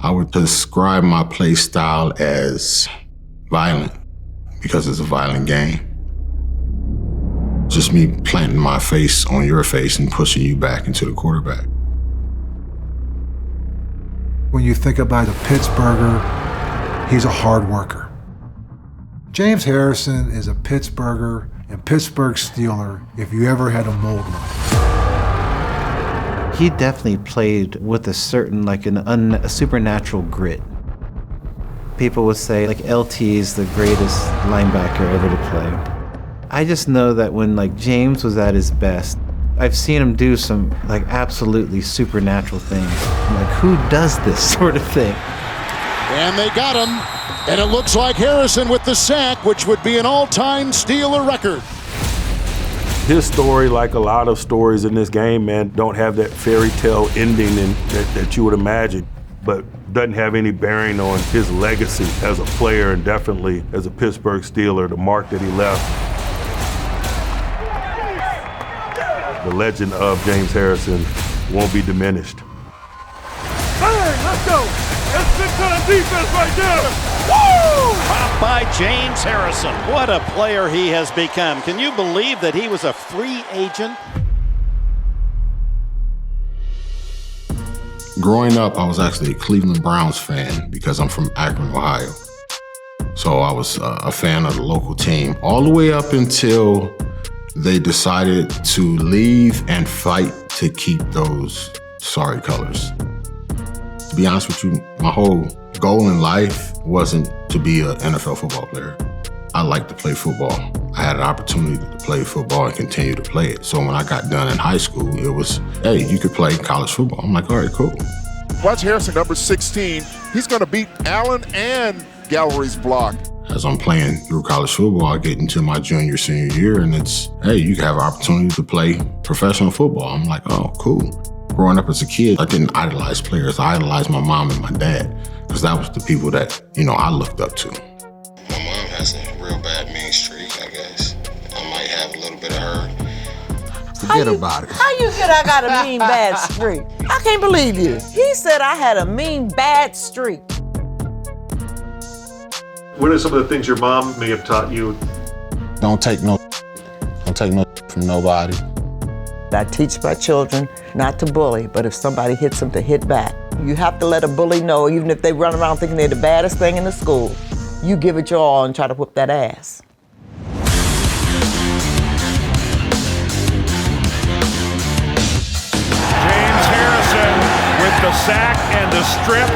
I would describe my play style as violent because it's a violent game. Just me planting my face on your face and pushing you back into the quarterback. When you think about a Pittsburgher, he's a hard worker. James Harrison is a Pittsburgher and Pittsburgh Steeler if you ever had to mold one. He definitely played with a certain, a supernatural grit. People would say, LT is the greatest linebacker ever to play. I just know that when, James was at his best, I've seen him do some, absolutely supernatural things. I'm who does this sort of thing? And they got him, and it looks like Harrison with the sack, which would be an all-time Steeler record. His story, like a lot of stories in this game, man, don't have that fairy tale ending that you would imagine, but doesn't have any bearing on his legacy as a player and definitely as a Pittsburgh Steeler, the mark that he left. The legend of James Harrison won't be diminished. Hey, let's go! That's big-time defense right there! Woo! Popped by James Harrison. What a player he has become. Can you believe that he was a free agent? Growing up, I was actually a Cleveland Browns fan because I'm from Akron, Ohio. So I was a fan of the local team all the way up until they decided to leave and fight to keep those sorry colors. To be honest with you, my whole goal in life wasn't to be an NFL football player. I like to play football. I had an opportunity to play football and continue to play it. So when I got done in high school, it was, hey, you could play college football. I'm like, all right, cool. Watch Harrison, number 16. He's going to beat Allen and Gallery's block. As I'm playing through college football, I get into my junior, senior year, and it's, hey, you have an opportunity to play professional football. I'm like, oh, cool. Growing up as a kid, I didn't idolize players. I idolized my mom and my dad because that was the people that, I looked up to. My mom has a real bad mean streak, I guess. I might have a little bit of her. Forget about it. How you get I got a mean bad streak? I can't believe you. He said I had a mean bad streak. What are some of the things your mom may have taught you? Don't take no from nobody. I teach my children not to bully, but if somebody hits them, to hit back. You have to let a bully know, even if they run around thinking they're the baddest thing in the school, you give it your all and try to whoop that ass. James Harrison with the sack and the strip.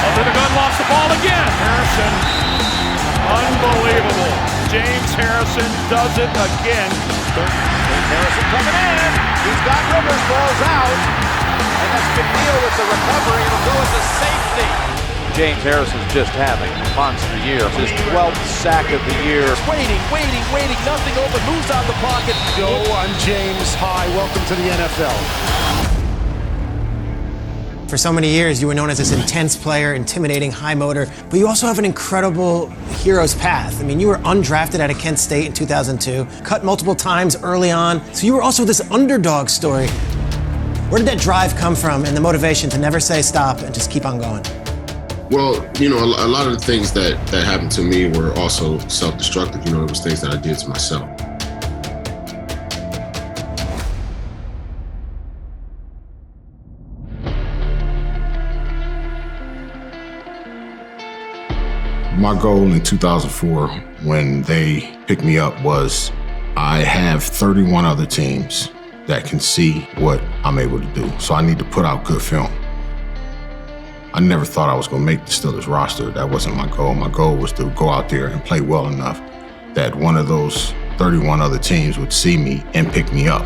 Under the gun, lost the ball again. Harrison, unbelievable. James Harrison does it again. Harrison coming in. He's got Rivers, balls out. And that's McNeil with the recovery. It'll go as a safety. James Harrison's just having a monster year. His 12th sack of the year. Waiting. Nothing open. Moves out the pocket. Go on James High. Welcome to the NFL. For so many years, you were known as this intense player, intimidating, high motor, but you also have an incredible hero's path. I mean, you were undrafted out of Kent State in 2002, cut multiple times early on, so you were also this underdog story. Where did that drive come from and the motivation to never say stop and just keep on going? Well, a lot of the things that happened to me were also self-destructive. It was things that I did to myself. My goal in 2004 when they picked me up was I have 31 other teams that can see what I'm able to do. So I need to put out good film. I never thought I was going to make the Steelers roster. That wasn't my goal. My goal was to go out there and play well enough that one of those 31 other teams would see me and pick me up.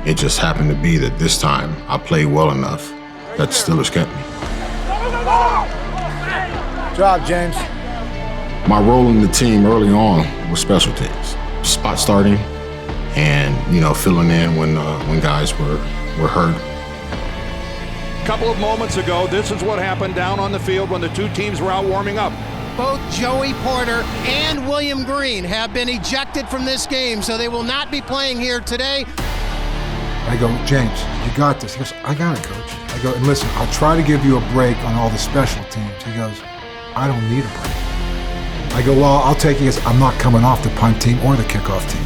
It just happened to be that this time I played well enough that the Steelers kept me. Good job, James. My role in the team early on was special teams. Spot starting and, filling in when guys were hurt. A couple of moments ago, this is what happened down on the field when the two teams were out warming up. Both Joey Porter and William Green have been ejected from this game, so they will not be playing here today. I go, James, you got this. He goes, I got it, coach. I go, and listen, I'll try to give you a break on all the special teams. He goes, I don't need a break. I go, well, I'll take you. He goes, I'm not coming off the punt team or the kickoff team.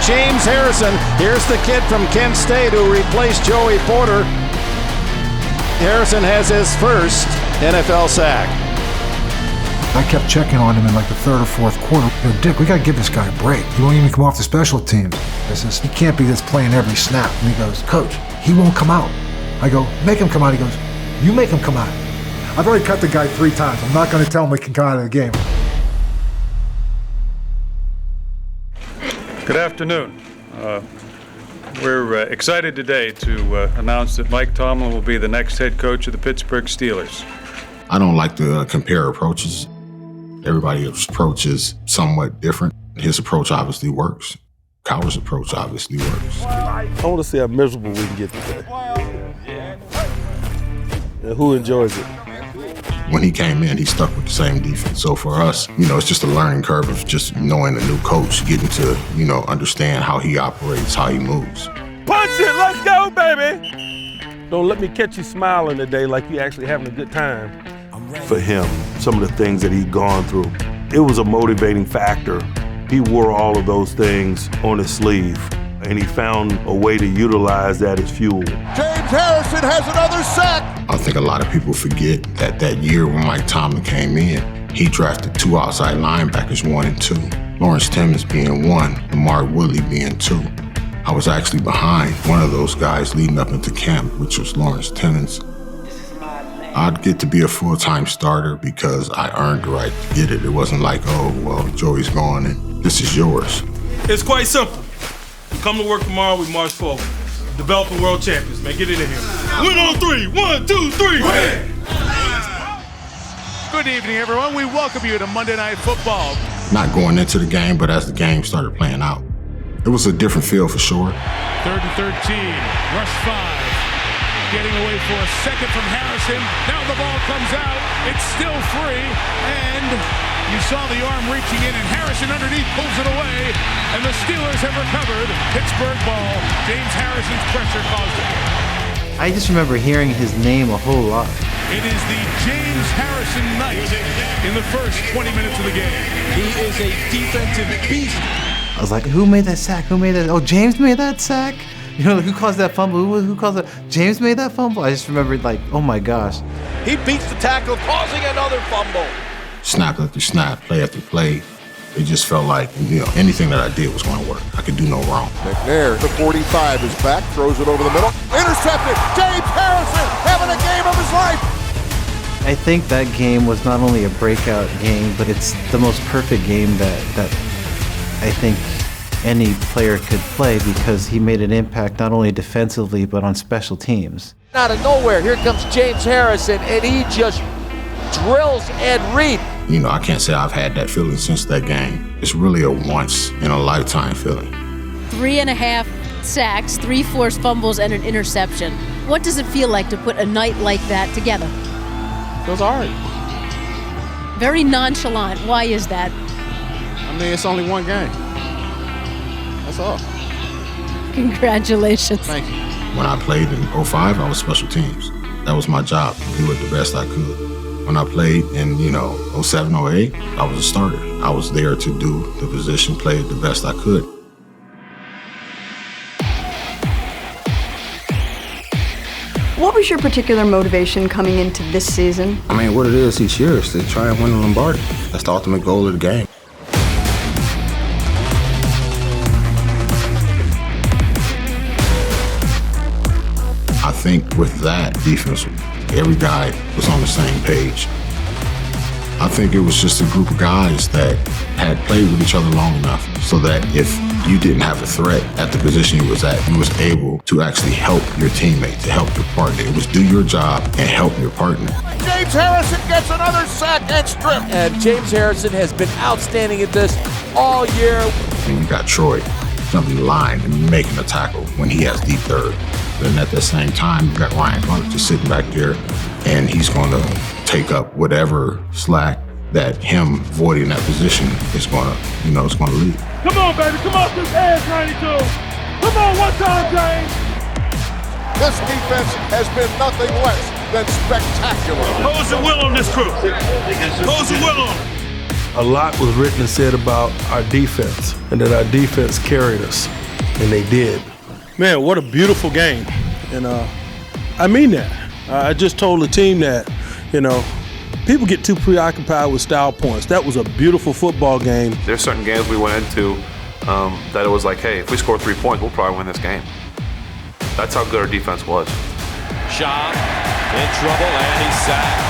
James Harrison, here's the kid from Kent State who replaced Joey Porter. Harrison has his first NFL sack. I kept checking on him in like the third or fourth quarter. I go, Dick, we gotta give this guy a break. He won't even come off the special teams. I says, he can't be this playing every snap. And he goes, Coach, he won't come out. I go, make him come out. He goes, you make him come out. I've already cut the guy 3 times. I'm not gonna tell him he can come out of the game. Good afternoon. We're excited today to announce that Mike Tomlin will be the next head coach of the Pittsburgh Steelers. I don't like to compare approaches. Everybody's approach is somewhat different. His approach obviously works. Cowher's approach obviously works. I want to see how miserable we can get today. And who enjoys it? When he came in, he stuck with the same defense. So for us, it's just a learning curve of just knowing the new coach, getting to, understand how he operates, how he moves. Punch it, let's go, baby! Don't let me catch you smiling today like you actually having a good time. For him, some of the things that he'd gone through, it was a motivating factor. He wore all of those things on his sleeve, and he found a way to utilize that as fuel. James Harrison has another sack. I think a lot of people forget that year when Mike Tomlin came in, he drafted 2 outside linebackers, 1 and 2. Lawrence Timmons being 1, Lamar Woodley being 2. I was actually behind one of those guys leading up into camp, which was Lawrence Timmons. I'd get to be a full-time starter because I earned the right to get it. It wasn't like, oh, well, Joey's gone and this is yours. It's quite simple. We come to work tomorrow, we march forward. Developing world champions, man, get it in here. Win on 3, 1, 2, 3, win! Good evening, everyone. We welcome you to Monday Night Football. Not going into the game, but as the game started playing out, it was a different feel for sure. 3rd and 13, rush 5. Getting away for a second from Harrison. Now the ball comes out. It's still free. And you saw the arm reaching in, and Harrison underneath pulls it away. And the Steelers have recovered. Pittsburgh ball. James Harrison's pressure caused it. I just remember hearing his name a whole lot. It is the James Harrison night in the first 20 minutes of the game. He is a defensive beast. I was like, who made that sack? Who made that? Oh, James made that sack? Who caused that fumble? Who caused that? James made that fumble? I just remembered, oh my gosh. He beats the tackle, causing another fumble. Snap after snap, play after play. It just felt like, anything that I did was going to work. I could do no wrong. McNair, the 45 is back, throws it over the middle. Intercepted. James Harrison having a game of his life. I think that game was not only a breakout game, but it's the most perfect game that I think any player could play because he made an impact not only defensively but on special teams. Out of nowhere, here comes James Harrison, and he just drills Ed Reed. I can't say I've had that feeling since that game. It's really a once-in-a-lifetime feeling. 3.5 sacks, 3 forced fumbles, and an interception. What does it feel like to put a night like that together? Feels all right. Very nonchalant. Why is that? I mean, it's only one game. That's all. Congratulations. Thank you. When I played in 05, I was special teams. That was my job, to do it the best I could. When I played in, 07, 08, I was a starter. I was there to do the position, play it the best I could. What was your particular motivation coming into this season? What it is each year is to try and win the Lombardi. That's the ultimate goal of the game. I think with that defense, every guy was on the same page. I think it was just a group of guys that had played with each other long enough so that if you didn't have a threat at the position you was at, you was able to actually help your teammate, to help your partner. It was do your job and help your partner. James Harrison gets another sack and strip. And James Harrison has been outstanding at this all year. And you got Troy jumping the line and making a tackle when he has deep third. And at the same time, you got Ryan Clark just sitting back there, and he's going to take up whatever slack that him voiding that position is going to, it's going to leave. Come on, baby. Come on, this ass 92. Come on, one time, James. This defense has been nothing less than spectacular. Who's the will on this crew? Who's the will on? A lot was written and said about our defense and that our defense carried us, and they did. Man, what a beautiful game. And I mean that. I just told the team that, people get too preoccupied with style points. That was a beautiful football game. There's certain games we went into that it was like, hey, if we score 3 points, we'll probably win this game. That's how good our defense was. Shaw in trouble, and he's sacked.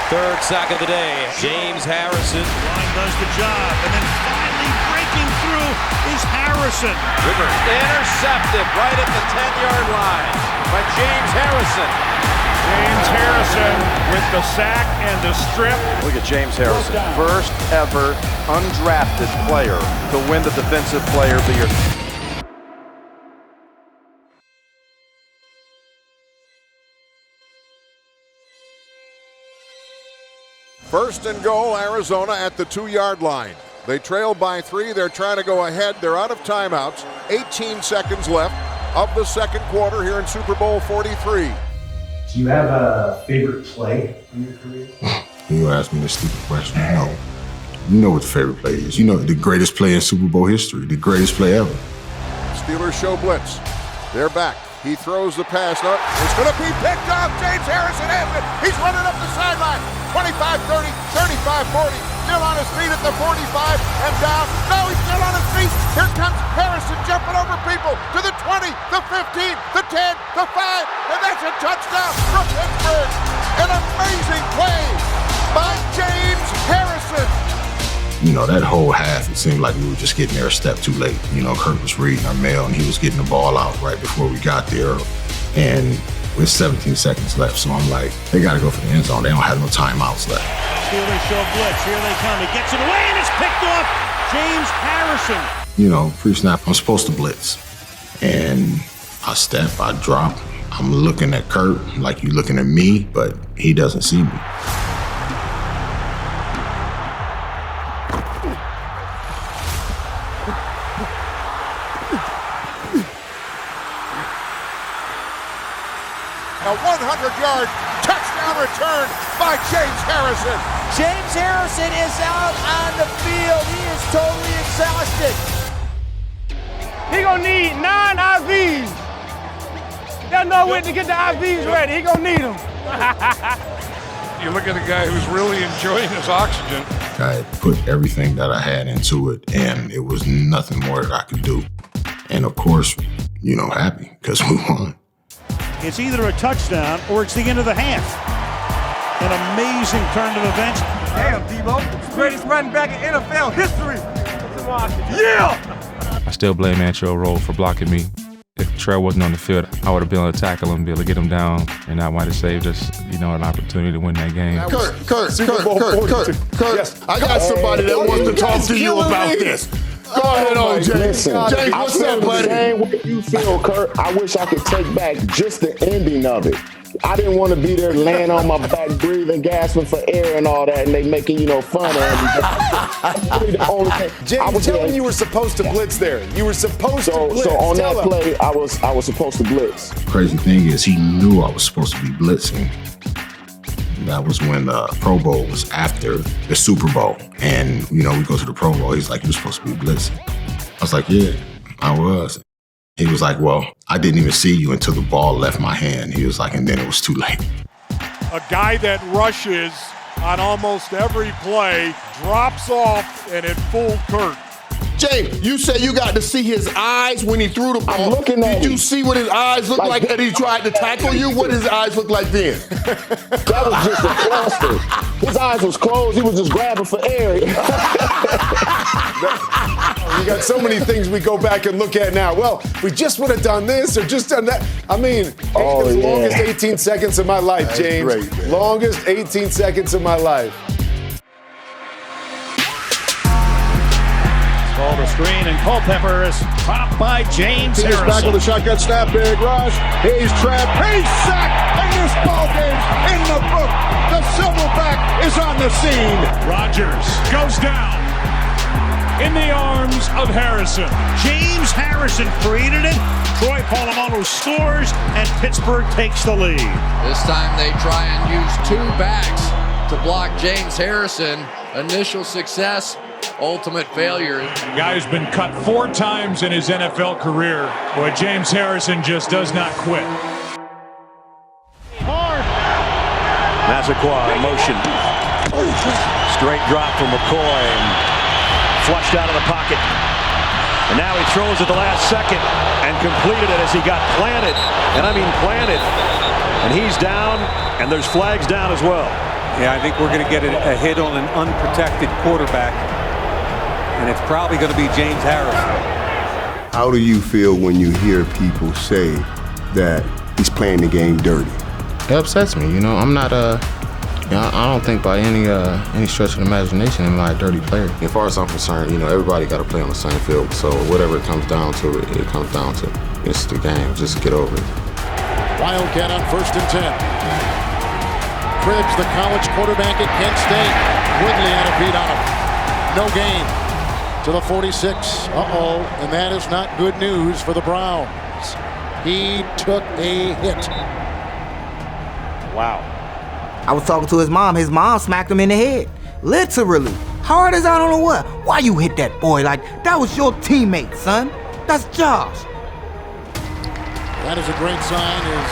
Third sack of the day. James Harrison. Line does the job, and then finally breaking through is Harrison. Rivers intercepted right at the 10-yard line by James Harrison. James Harrison with the sack and the strip. Look at James Harrison, first ever undrafted player to win the Defensive Player of the Year. First and goal, Arizona at the 2-yard line. They trail by 3. They're trying to go ahead. They're out of timeouts. 18 seconds left of the second quarter here in Super Bowl 43. Do you have a favorite play in your career? You ask me this stupid question. No. You know what the favorite play is. You know the greatest play in Super Bowl history, the greatest play ever. Steelers show blitz. They're back. He throws the pass up. It's going to be picked off. James Harrison has it. He's running up the sideline. 25, 30, 35, 40. Still on his feet at the 45 and down. No, he's still on his feet. Here comes Harrison jumping over people to the 20, the 15, the 10, the 5. And that's a touchdown for Pittsburgh. An amazing play by James Harrison. That whole half, it seemed like we were just getting there a step too late. Kurt was reading our mail and he was getting the ball out right before we got there. And with 17 seconds left, so I'm like, they got to go for the end zone. They don't have no timeouts left. Steelers show blitz. Here they come. He gets it away and it's picked off. James Harrison. Pre-snap, I'm supposed to blitz. And I step, I drop. I'm looking at Kurt like you're looking at me, but he doesn't see me. A 100-yard touchdown return by James Harrison. James Harrison is out on the field. He is totally exhausted. He gonna need 9 IVs. There's no way to get the IVs ready. He gonna need them. You look at a guy who's really enjoying his oxygen. I had put everything that I had into it, and it was nothing more that I could do. And of course, happy because we won. It's either a touchdown or it's the end of the half. An amazing turn of events. Damn, Debo. Greatest running back in NFL history. Yeah! I still blame Ancho Roll for blocking me. If Trey wasn't on the field, I would have been able to tackle him, be able to get him down, and that might have saved us, an opportunity to win that game. Kurt. Yes. I got somebody that wants to talk to you about this. Go ahead on, James. James, what's up, buddy? The same way you feel, Kurt. I wish I could take back just the ending of it. I didn't want to be there laying on my back, breathing, gasping for air and all that, and they making, fun of me. James, tell them you were supposed to blitz there. You were supposed to blitz. So on that play, I was supposed to blitz. Crazy thing is, he knew I was supposed to be blitzing. That was when the Pro Bowl was after the Super Bowl. And, we go to the Pro Bowl. He's like, you're supposed to be blitzing. I was like, yeah, I was. He was like, well, I didn't even see you until the ball left my hand. He was like, and then it was too late. A guy that rushes on almost every play, drops off, and it fooled Kurt. James, you said you got to see his eyes when he threw the ball. I'm looking at Did you see what his eyes looked like that he tried to tackle you? What did his eyes look like then? That was just a cluster. His eyes was closed. He was just grabbing for air. We got so many things we go back and look at now. Well, we just would have done this or just done that. I mean, it was the longest 18 seconds of my life, James. Great, man. Longest 18 seconds of my life. Called a screen, and Culpepper is popped by James Harrison. Back with a shotgun snap, big rush. He's trapped. He's sacked, and this ball game's in the book. The Silverback is on the scene. Rodgers goes down. in the arms of Harrison. James Harrison created it. Troy Polamalu scores, and Pittsburgh takes the lead. This time they try and use 2 backs to block James Harrison. Initial success, ultimate failure. The guy's been cut 4 times in his NFL career. Boy, James Harrison just does not quit. Massaquoi in motion. Straight drop from McCoy and flushed out of the pocket. And now he throws at the last second and completed it as he got planted. And I mean planted. And he's down, and there's flags down as well. Yeah, I think we're going to get a hit on an unprotected quarterback. And it's probably going to be James Harrison. How do you feel when you hear people say that he's playing the game dirty? It upsets me, you know. I'm not I don't think by any stretch of the imagination am I a dirty player. As far as I'm concerned, you know, everybody got to play on the same field. So whatever it comes down to, it comes down to. It's the game. Just get over it. Wildcat on 1st and 10. Cribbs, the college quarterback at Kent State. Woodley had a beat on him. No gain to the 46. And that is not good news for the Browns. He took a hit. Wow. I was talking to his mom. His mom smacked him in the head. Literally. Hard as I don't know what. Why you hit that boy? Like, that was your teammate, son. That's Josh. That is a great sign as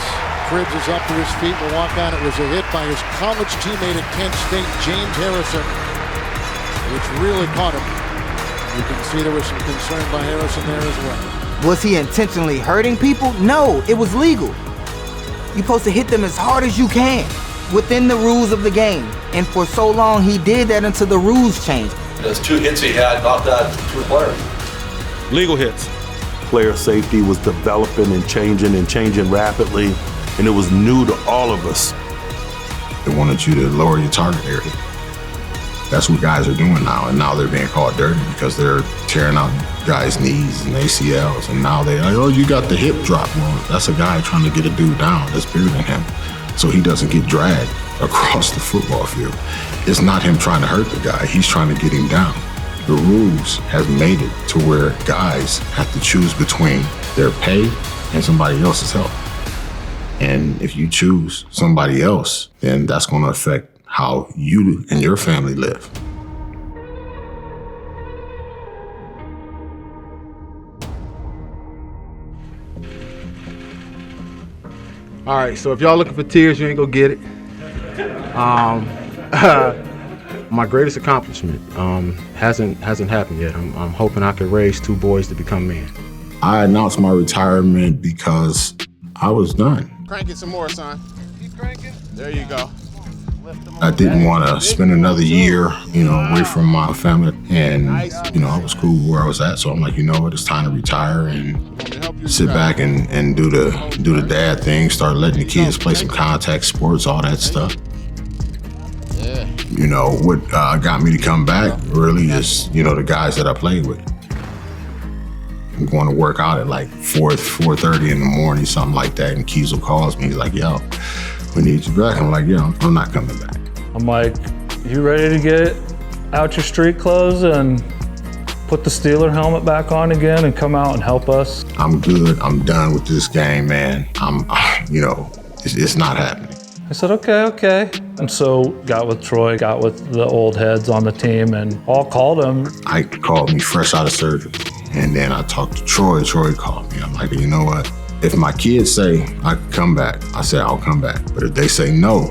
Cribbs is up to his feet and walk on. It was a hit by his college teammate at Kent State, James Harrison, which really caught him. You can see there was some concern by Harrison there as well. Was he intentionally hurting people? No, it was legal. You're supposed to hit them as hard as you can, within the rules of the game. And for so long, he did that until the rules changed. Those 2 hits he had knocked out 2 players. Legal hits. Player safety was developing and changing rapidly, and it was new to all of us. They wanted you to lower your target area. That's what guys are doing now, and now they're being called dirty because they're tearing out guys' knees and ACLs, and now they're like, oh, you got the hip drop. Well, that's a guy trying to get a dude down that's bigger than him, so he doesn't get dragged across the football field. It's not him trying to hurt the guy, he's trying to get him down. The rules have made it to where guys have to choose between their pay and somebody else's help. And if you choose somebody else, then that's going to affect how you and your family live. All right, so if y'all looking for tears, you ain't gonna get it. My greatest accomplishment hasn't happened yet. I'm hoping I can raise 2 boys to become men. I announced my retirement because I was done. Crank it some more, son. Keep cranking. There you go. I didn't want to spend another year, away from my family. And, I was cool where I was at. So I'm like, you know what, it's time to retire and sit back and do the dad thing, start letting the kids play some contact sports, all that stuff. What got me to come back really is, the guys that I played with. I'm going to work out at like 4:30 in the morning, something like that. And Kiesel calls me. He's like, yo, we need you back. I'm like, yeah, I'm not coming back. I'm like, you ready to get out your street clothes and put the Steeler helmet back on again and come out and help us? I'm good. I'm done with this game, man. It's not happening. I said, okay. And so got with Troy, got with the old heads on the team, and all called him. I called me fresh out of surgery. And then I talked to Troy. Troy called me. I'm like, you know what? If my kids say I can come back, I say I'll come back. But if they say no,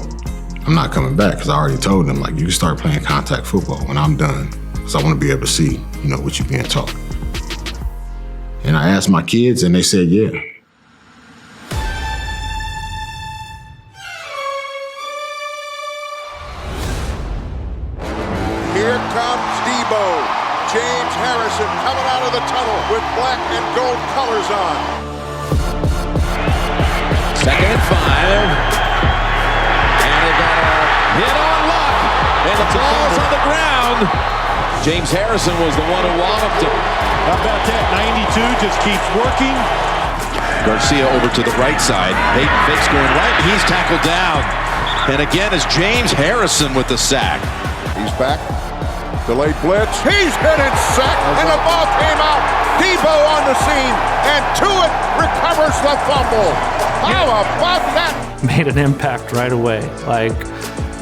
I'm not coming back, because I already told them, like, you can start playing contact football when I'm done, because I want to be able to see, what you're being taught. And I asked my kids, and they said, yeah. Here comes Debo. James Harrison coming out of the tunnel with black and gold colors on. 2nd and 5. And they got a hit on Luck. And the ball's on the ground. James Harrison was the one who walloped him. How about that? 92 just keeps working. Garcia over to the right side. Hayden fakes going right. He's tackled down. And again is James Harrison with the sack. He's back. Delayed blitz. He's hit and sacked, and the ball came out. Debo on the scene, and Tuitt recovers the fumble. How about that? Made an impact right away. Like,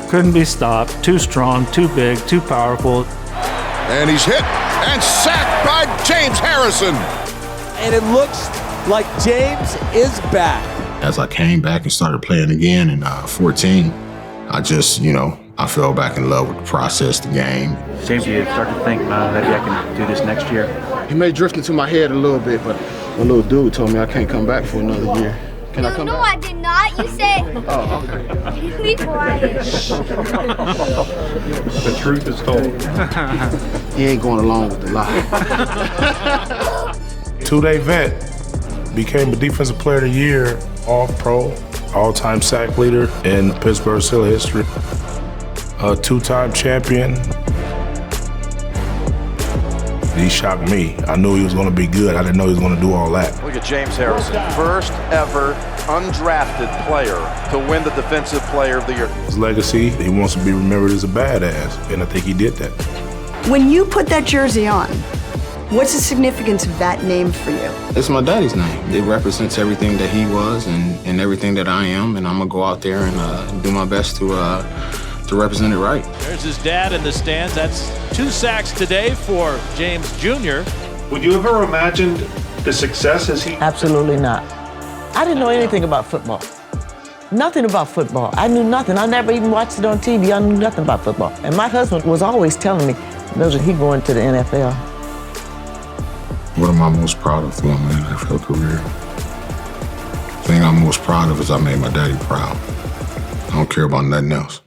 couldn't be stopped. Too strong, too big, too powerful. And he's hit and sacked by James Harrison. And it looks like James is back. As I came back and started playing again in 14, I just, I fell back in love with the process, the game. James, you start to think, maybe I can do this next year? He may drift into my head a little bit, but a little dude told me I can't come back for another year. Can I come back? No, I did not. You said. Oh, okay. Be quiet. The truth is told. He ain't going along with the lie. Two-day vet. Became a defensive player of the year, all-pro, all-time sack leader in Pittsburgh Steelers history. A two-time champion. He shocked me. I knew he was going to be good. I didn't know he was going to do all that. Look at James Harrison, first ever undrafted player to win the Defensive Player of the Year. His legacy, he wants to be remembered as a badass, and I think he did that. When you put that jersey on, what's the significance of that name for you? It's my daddy's name. It represents everything that he was and everything that I am, and I'm going to go out there and do my best to represent it right. There's his dad in the stands. That's 2 sacks today for James Jr. Would you ever imagined the success as he? Absolutely not. I didn't know anything about football. Nothing about football. I knew nothing. I never even watched it on TV. I knew nothing about football. And my husband was always telling me, Mildred, he going to the NFL. What am I most proud of throughout my NFL career? The thing I'm most proud of is I made my daddy proud. I don't care about nothing else.